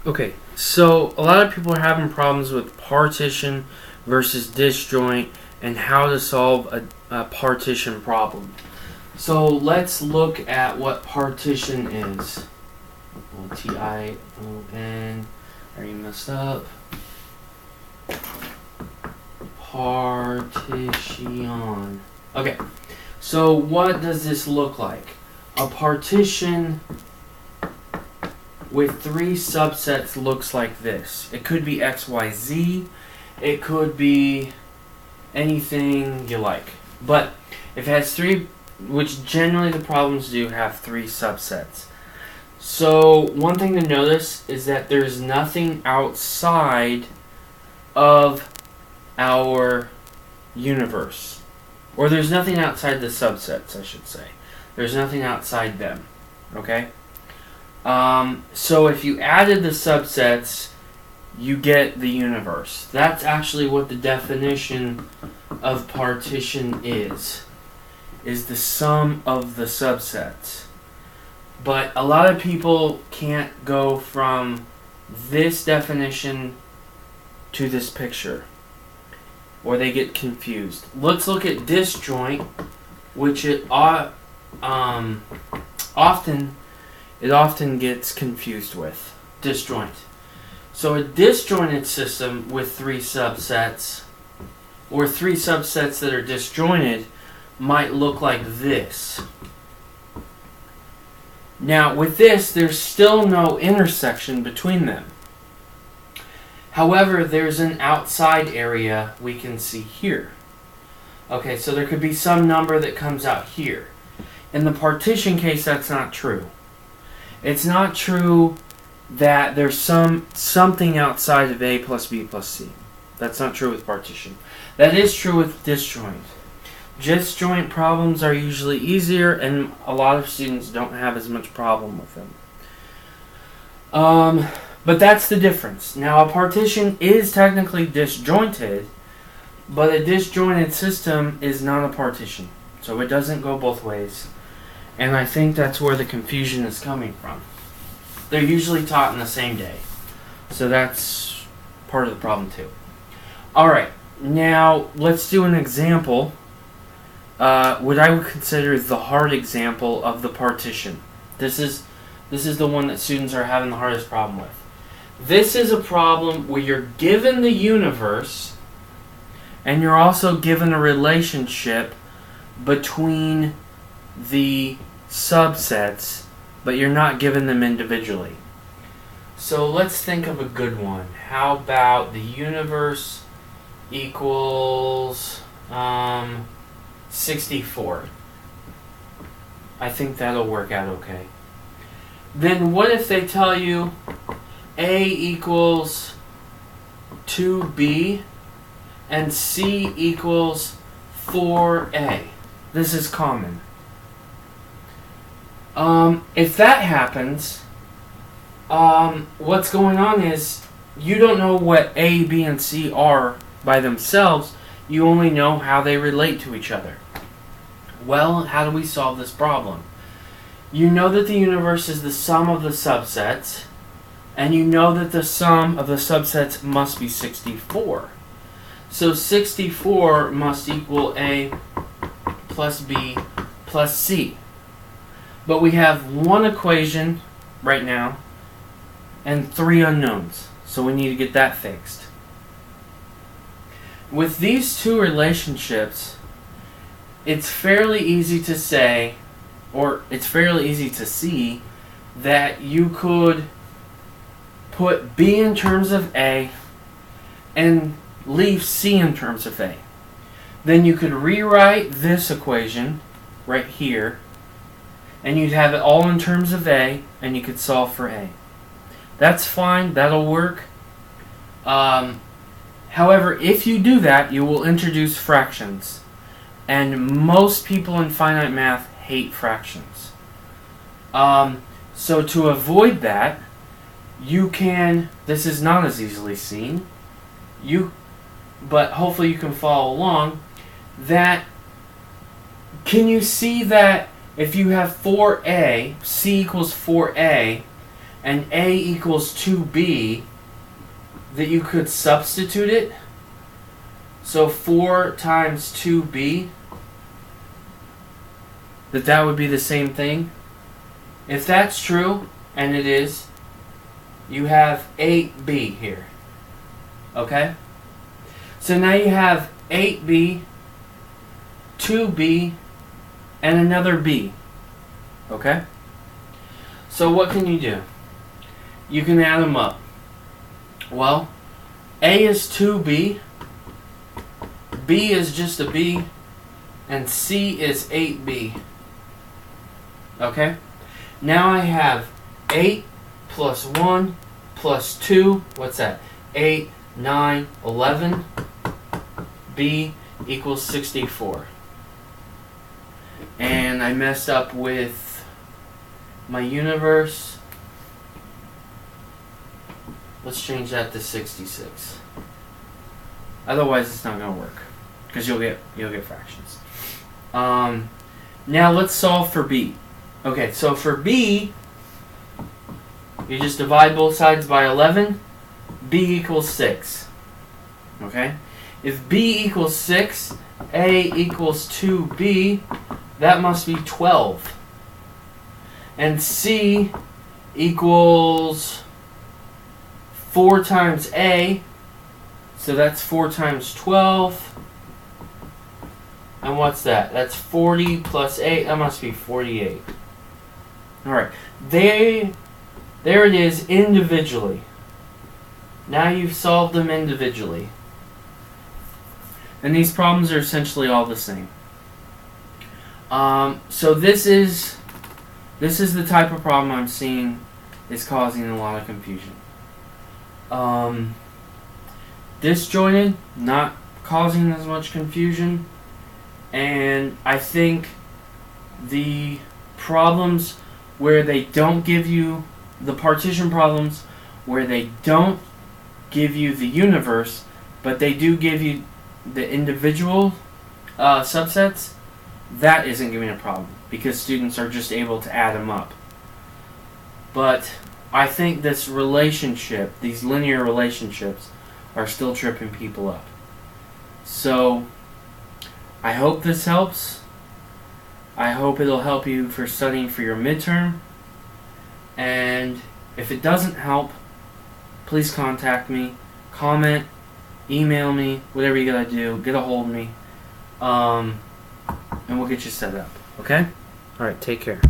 Okay, so a lot of people are having problems with partition versus disjoint and how to solve a partition problem. So let's look at what partition is. Tion. Already messed up. Partition. Okay, so what does this look like? A partition with three subsets looks like this. It could be X, Y, Z. It could be anything you like. But if it has three, which generally the problems do have three subsets. So one thing to notice is that there's nothing outside of our universe. Or there's nothing outside the subsets, I should say. There's nothing outside them. Okay? So if you added the subsets, you get the universe. That's actually what the definition of partition is the sum of the subsets. But a lot of people can't go from this definition to this picture, or they get confused. Let's look at disjoint, which it often gets confused with. Disjoint. So a disjointed system with three subsets, or three subsets that are disjointed, might look like this. Now with this, there's still no intersection between them. However, there's an outside area we can see here. Okay, so there could be some number that comes out here. In the partition case, that's not true. It's not true that there's something outside of A plus B plus C. That's not true with partition. That is true with disjoint. Disjoint problems are usually easier, and a lot of students don't have as much problem with them. But that's the difference. Now, a partition is technically disjointed, but a disjointed system is not a partition. So it doesn't go both ways. And I think that's where the confusion is coming from. They're usually taught in the same day. So that's part of the problem too. Alright, now let's do an example. What I would consider the hard example of the partition. This is the one that students are having the hardest problem with. This is a problem where you're given the universe and you're also given a relationship between the subsets, but you're not given them individually. So let's think of a good one. How about the universe equals 64? I think that'll work out okay. Then what if they tell you A equals 2B and C equals 4A? This is common. If that happens, what's going on is you don't know what A, B, and C are by themselves. You only know how they relate to each other. Well, how do we solve this problem? You know that the universe is the sum of the subsets, and you know that the sum of the subsets must be 64. So 64 must equal A plus B plus C. But we have one equation right now and three unknowns. So we need to get that fixed. With these two relationships, it's fairly easy to say, or it's fairly easy to see, that you could put B in terms of A and leave C in terms of A. Then you could rewrite this equation right here, and you'd have it all in terms of A, and you could solve for A. That's fine, that'll work. However, if you do that, you will introduce fractions. And most people in finite math hate fractions. So to avoid that, you can, this is not as easily seen, but hopefully you can follow along, that, can you see that if you have 4A, C equals 4A, and A equals 2B, that you could substitute it. So 4 times 2B, that would be the same thing. If that's true, and it is, you have 8B here. Okay? So now you have 8B, 2B, and another B. Okay? So what can you do? You can add them up. Well, A is 2B, B is just a B, and C is 8B. Okay? Now I have 8 plus 1 plus 2, what's that? 8, 9, 11. B equals 64. And I messed up with my universe. Let's change that to 66. Otherwise it's not going to work, because you'll get fractions. Now let's solve for B. Okay, so for B, you just divide both sides by 11. B equals 6. Okay? If B equals 6, A equals 2B, that must be 12. And C equals 4 times A, so that's 4 times 12. And what's that? That's 40 plus 8, that must be 48. Alright, there it is individually. Now you've solved them individually. And these problems are essentially all the same. So this is the type of problem I'm seeing is causing a lot of confusion. Disjointed, not causing as much confusion. And I think the problems where they don't give you the partition problems, where they don't give you the universe, but they do give you the individual subsets, that isn't giving a problem, because students are just able to add them up. But I think this relationship, these linear relationships, are still tripping people up. So I hope this helps. I hope it'll help you for studying for your midterm. And if it doesn't help, please contact me, comment, email me, whatever you gotta do, get a hold of me, and we'll get you set up. Okay? Alright, take care.